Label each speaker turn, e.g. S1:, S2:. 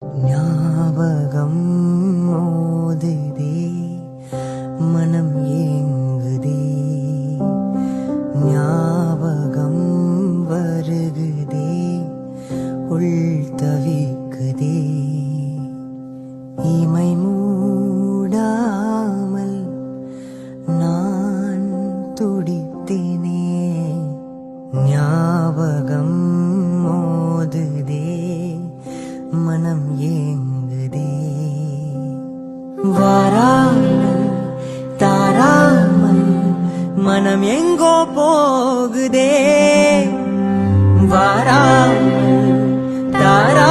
S1: ஞாபகம் மோதுதே, மனம் ஏங்குதே, ஞாபகம் வருகுதே, உள் தவிக்குதே. இமை மூடாமல் நான் துடித்தேனே, ஞாபகம் மோதுதே, மனம் ஏங்குதே. வாராமல் தாராமல் மனம் எங்கோ போகுதே, வாராமல் தாரா